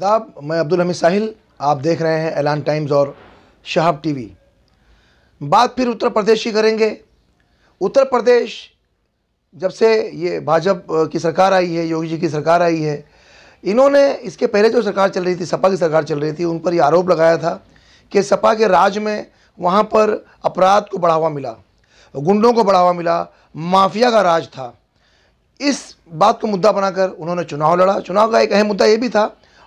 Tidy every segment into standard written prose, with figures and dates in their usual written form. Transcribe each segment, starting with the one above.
आदाब, मैं अब्दुल हमीद साहिल। आप देख रहे हैं ऐलान टाइम्स और शहाब टीवी। बात फिर उत्तर प्रदेश की करेंगे। उत्तर प्रदेश जब से ये भाजपा की सरकार आई है, योगी जी की सरकार आई है, इन्होंने इसके पहले जो सरकार चल रही थी, सपा की सरकार चल रही थी, उन पर ये आरोप लगाया था कि सपा के राज में वहाँ पर अपराध को बढ़ावा मिला, गुंडों को बढ़ावा मिला, माफिया का राज था। इस बात को मुद्दा बनाकर उन्होंने चुनाव लड़ा। चुनाव का एक अहम मुद्दा ये भी था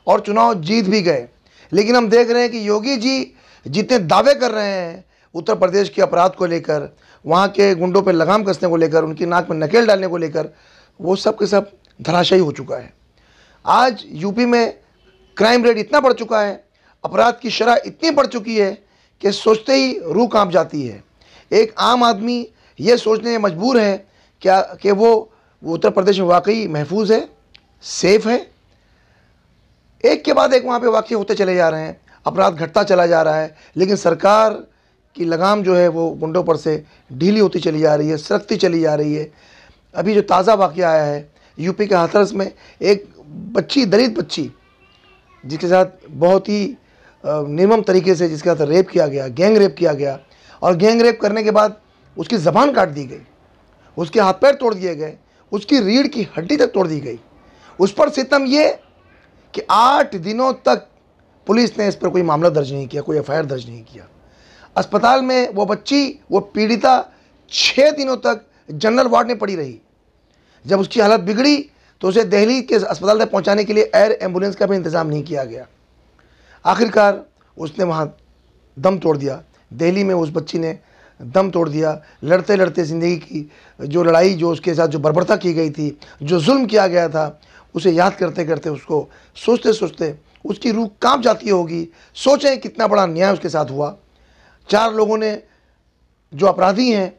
और चुनाव जीत भी गए। लेकिन हम देख रहे हैं कि योगी जी जितने दावे कर रहे हैं उत्तर प्रदेश के अपराध को लेकर, वहाँ के गुंडों पर लगाम कसने को लेकर, उनकी नाक में नकेल डालने को लेकर, वो सब के सब धराशायी हो चुका है। आज यूपी में क्राइम रेट इतना बढ़ चुका है, अपराध की शरह इतनी बढ़ चुकी है कि सोचते ही रूह कांप जाती है। एक आम आदमी ये सोचने में मजबूर है क्या कि वो उत्तर प्रदेश में वाकई महफूज है, सेफ है। एक के बाद एक वहाँ पे वाक़ये होते चले जा रहे हैं, अपराध घटता चला जा रहा है, लेकिन सरकार की लगाम जो है वो गुंडों पर से ढीली होती चली जा रही है, सरकती चली जा रही है। अभी जो ताज़ा वाक़या आया है यूपी के हाथरस में, एक बच्ची, दलित बच्ची, जिसके साथ बहुत ही निर्मम तरीके से जिसके साथ रेप किया गया, गैंग रेप किया गया, और गैंग रेप करने के बाद उसकी ज़बान काट दी गई, उसके हाथ पैर तोड़ दिए गए, उसकी रीढ़ की हड्डी तक तोड़ दी गई। उस पर सितम ये कि 8 दिनों तक पुलिस ने इस पर कोई मामला दर्ज नहीं किया, कोई एफआईआर दर्ज नहीं किया। अस्पताल में वो बच्ची, वो पीड़िता 6 दिनों तक जनरल वार्ड में पड़ी रही। जब उसकी हालत बिगड़ी तो उसे दिल्ली के अस्पताल तक पहुंचाने के लिए एयर एम्बुलेंस का भी इंतज़ाम नहीं किया गया। आखिरकार उसने वहाँ दम तोड़ दिया। दिल्ली में उस बच्ची ने दम तोड़ दिया। लड़ते लड़ते ज़िंदगी की जो लड़ाई, जो उसके साथ जो बर्बरता की गई थी, जो जुल्म किया गया था, उसे याद करते करते, उसको सोचते सोचते उसकी रूह कांप जाती होगी। सोचें कितना बड़ा अन्याय उसके साथ हुआ। 4 लोगों ने, जो अपराधी हैं,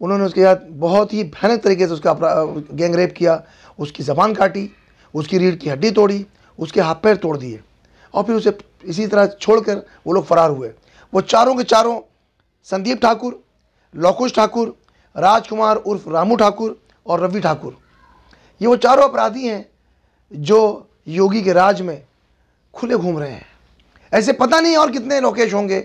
उन्होंने उसके साथ बहुत ही भयानक तरीके से उसका गैंग रेप किया, उसकी ज़बान काटी, उसकी रीढ़ की हड्डी तोड़ी, उसके हाथ पैर तोड़ दिए, और फिर उसे इसी तरह छोड़कर वो लोग फरार हुए। वो चारों के चारों, संदीप ठाकुर, लोकुश ठाकुर, राजकुमार उर्फ रामू ठाकुर और रवि ठाकुर, ये वो चारों अपराधी हैं जो योगी के राज में खुले घूम रहे हैं। ऐसे पता नहीं और कितने लोकेश होंगे,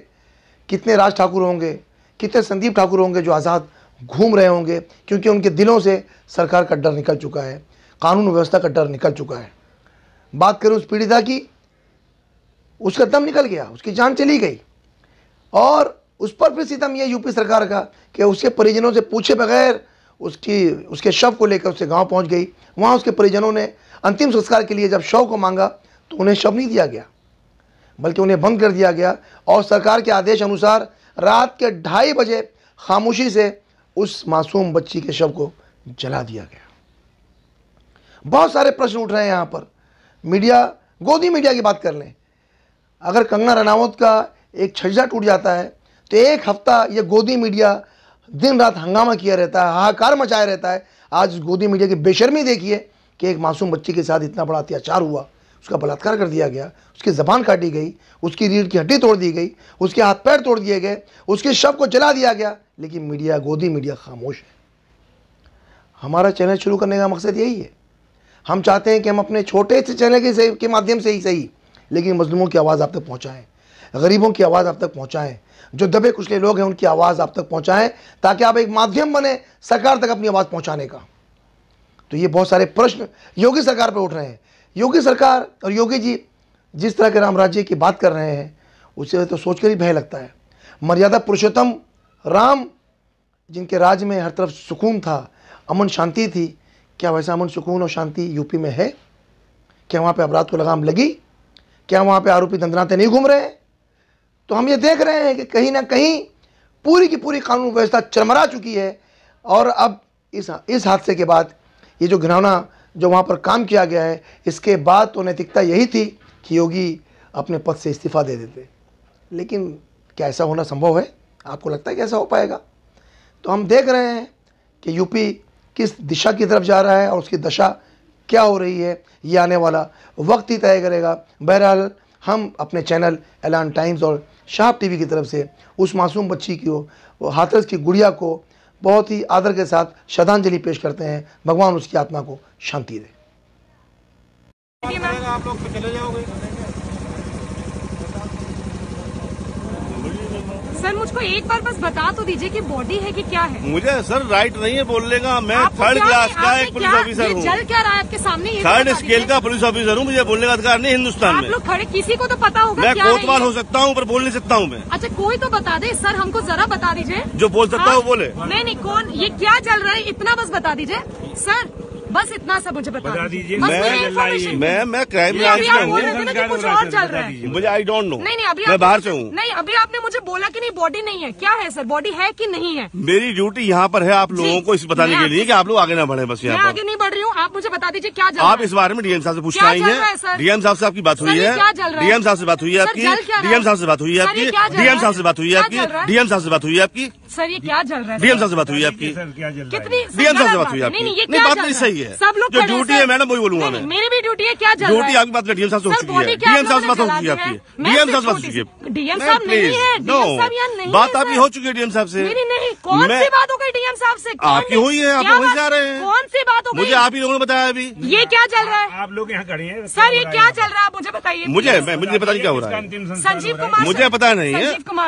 कितने राज ठाकुर होंगे, कितने संदीप ठाकुर होंगे जो आज़ाद घूम रहे होंगे, क्योंकि उनके दिलों से सरकार का डर निकल चुका है, कानून व्यवस्था का डर निकल चुका है। बात करें उस पीड़िता की, उसका दम निकल गया, उसकी जान चली गई, और उस पर फिर सितम ये यूपी सरकार का कि उसके परिजनों से पूछे बगैर उसके शव को लेकर उसके गांव पहुंच गई। वहां उसके परिजनों ने अंतिम संस्कार के लिए जब शव को मांगा तो उन्हें शव नहीं दिया गया, बल्कि उन्हें बंद कर दिया गया, और सरकार के आदेश अनुसार रात के 2:30 बजे खामोशी से उस मासूम बच्ची के शव को जला दिया गया। बहुत सारे प्रश्न उठ रहे हैं यहाँ पर। मीडिया, गोदी मीडिया की बात कर लें, अगर कंगना रनावत का एक छज्जा टूट जाता है तो 1 हफ्ता ये गोदी मीडिया दिन रात हंगामा किया रहता है, हाहाकार मचाया रहता है। आज गोदी मीडिया की बेशर्मी देखिए कि एक मासूम बच्ची के साथ इतना बड़ा अत्याचार हुआ, उसका बलात्कार कर दिया गया, उसकी ज़बान काटी गई, उसकी रीढ़ की हड्डी तोड़ दी गई, उसके हाथ पैर तोड़ दिए गए, उसके शव को जला दिया गया, लेकिन मीडिया, गोदी मीडिया खामोश है। हमारा चैनल शुरू करने का मकसद यही है। हम चाहते हैं कि हम अपने छोटे से चैनल के माध्यम से ही सही, लेकिन मजलूमों की आवाज़ आप तक पहुँचाएँ, गरीबों की आवाज़ आप तक पहुँचाएँ, जो दबे कुचले लोग हैं उनकी आवाज़ आप तक पहुँचाएँ, ताकि आप एक माध्यम बने सरकार तक अपनी आवाज़ पहुँचाने का। तो ये बहुत सारे प्रश्न योगी सरकार पर उठ रहे हैं। योगी सरकार और योगी जी जिस तरह के राम राज्य की बात कर रहे हैं, उसे तो सोचकर ही भय लगता है। मर्यादा पुरुषोत्तम राम, जिनके राज्य में हर तरफ सुकून था, अमन शांति थी, क्या वैसा अमन सुकून और शांति यूपी में है? क्या वहाँ पे अपराध को लगाम लगी? क्या वहाँ पे आरोपी दंदनाते नहीं घूम रहे हैं? तो हम ये देख रहे हैं कि कहीं ना कहीं पूरी की पूरी कानून व्यवस्था चरमरा चुकी है। और अब इस हादसे के बाद ये जो घिनौना जो वहाँ पर काम किया गया है, इसके बाद तो नैतिकता यही थी कि योगी अपने पद से इस्तीफ़ा दे देते। लेकिन क्या ऐसा होना संभव है? आपको लगता है कि ऐसा हो पाएगा? तो हम देख रहे हैं कि यूपी किस दिशा की तरफ जा रहा है और उसकी दशा क्या हो रही है, ये आने वाला वक्त ही तय करेगा। बहरहाल हम अपने चैनल ऐलान टाइम्स और शहाब टीवी की तरफ से उस मासूम बच्ची को, हाथरस की गुड़िया को बहुत ही आदर के साथ श्रद्धांजलि पेश करते हैं। भगवान उसकी आत्मा को शांति दे। आप लोग चले जाओगे। सर मुझको एक बार बस बता तो दीजिए कि बॉडी है कि क्या है। मुझे सर राइट नहीं है बोलने का। मैं थर्ड क्लास का एक पुलिस ऑफिसर हूँ। जल क्या रहा है आपके सामने? थर्ड स्केल का पुलिस ऑफिसर हूँ। मुझे बोलने का अधिकार नहीं हिंदुस्तान में। आप लोग खड़े, किसी को तो पता होगा। मैं कोतवाल हो सकता हूँ पर बोल नहीं सकता हूँ मैं। अच्छा कोई तो बता दे सर, हमको जरा बता दीजिए। जो बोल सकता है वो बोले। नहीं कौन, ये क्या चल रहा है इतना बस बता दीजिए सर, बस इतना सब मुझे बता दीजिए। मैं क्राइम ब्रांच में हूँ। कुछ और चल रहा है मुझे आई डोंट नो। नहीं अभी मैं बाहर से हूँ। नहीं अभी आपने मुझे बोला कि नहीं बॉडी नहीं है। क्या है सर, बॉडी है कि नहीं है? मेरी ड्यूटी यहाँ पर है आप लोगों को इस बताने के लिए कि आप लोग आगे ना बढ़े। बस यहाँ पर आगे नहीं बढ़ रही हूँ, आप मुझे बता दीजिए क्या चल रहा है। आप इस बारे में डीएम साहब से पूछना आई है। डीएम साहब से आपकी बात हुई है? डीएम साहब से बात हुई है आपकी? डीएम साहब से बात हुई है आपकी? डीएम साहब से बात हुई है आपकी? डीएम साहब से बात हुई है आपकी? सर ये क्या चल रहा है? डीएम साहब से बात हुई है आपकी? कितनी डीएम साहब से बात हुई है आपकी? नहीं बात नहीं सही है। सब लोग जो ड्यूटी है मैडम वही बोलूंगा मैं। मेरी भी ड्यूटी है। क्या चल रहा है? ड्यूटी आपकी बात डीएम साहब से हो चुकी है। डीएम साहब से बात हो चुकी है आपकी। डीएम साहब से बात हो चुकी है। डीएम साहब नहीं है। नो बात आपकी हो चुकी है डीएम साहब से। मेरी नहीं। कौन सी बात हो गई डीएम साहब से? आपकी हुई है। आप वहीं जा रहे हैं। कौन सी बात हो गई? मुझे आप ही लोगों ने बताया अभी। ये क्या चल रहा है? आप लोग यहाँ खड़े हैं सर, ये क्या चल रहा है मुझे बताइए। मुझे पता नहीं क्या हो रहा है। संजीव कुमार, मुझे पता नहीं है।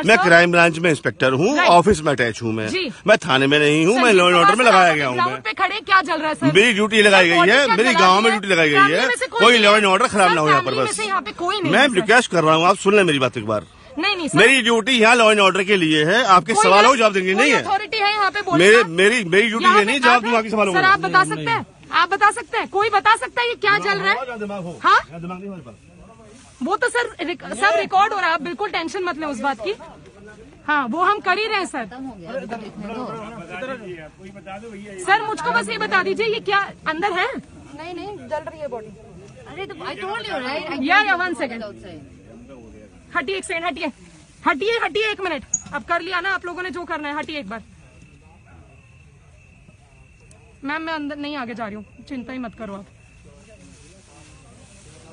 मैं क्राइम ब्रांच में इंस्पेक्टर हूँ। ऑफिस में अटैच हूँ। मैं थाने में नहीं हूँ। मैं लॉ एंड ऑर्डर में लगाया गया हूँ। ग्राउंड पे खड़े क्या चल रहा है सर? मेरी ड्यूटी लगाई गई है। मेरी गाँव में ड्यूटी लगाई गई है। कोई लॉ एंड ऑर्डर खराब ना हो यहाँ पर। बस यहाँ पे कोई नहीं। मैं रिक्वेस्ट कर रहा हूँ, आप सुन लें मेरी बात एक बार। नहीं सर, मेरी ड्यूटी यहाँ लॉ एंड ऑर्डर के लिए है। आपके सवालों को जवाब देंगे नहीं है। अथॉरिटी है यहाँ पे मेरी ड्यूटी ये नहीं जवाब दूंगा आपके सवालों को। सर आप बता सकते हैं? आप बता सकते हैं? कोई बता सकता है ये क्या चल रहा है? हाँ वो तो सर सब रिकॉर्ड हो रहा है। आप बिल्कुल टेंशन मत लें उस बात की। हाँ वो हम कर ही रहे हैं सर। सर मुझको बस ये बता दीजिए ये क्या अंदर है? नहीं जल रही है बॉडी। अरे तो I told you, right? या 1 सेकेंड हटिए, एक सेकेंड हटिए 1 मिनट। अब कर लिया ना आप लोगों ने जो करना है। हटिए एक बार। मैम मैं अंदर नहीं आगे जा रही हूँ, चिंता ही मत करो आप।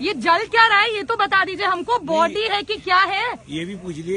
ये जल क्या रहा है ये तो बता दीजिए हमको। बॉडी है कि क्या है ये भी पूछ लिया।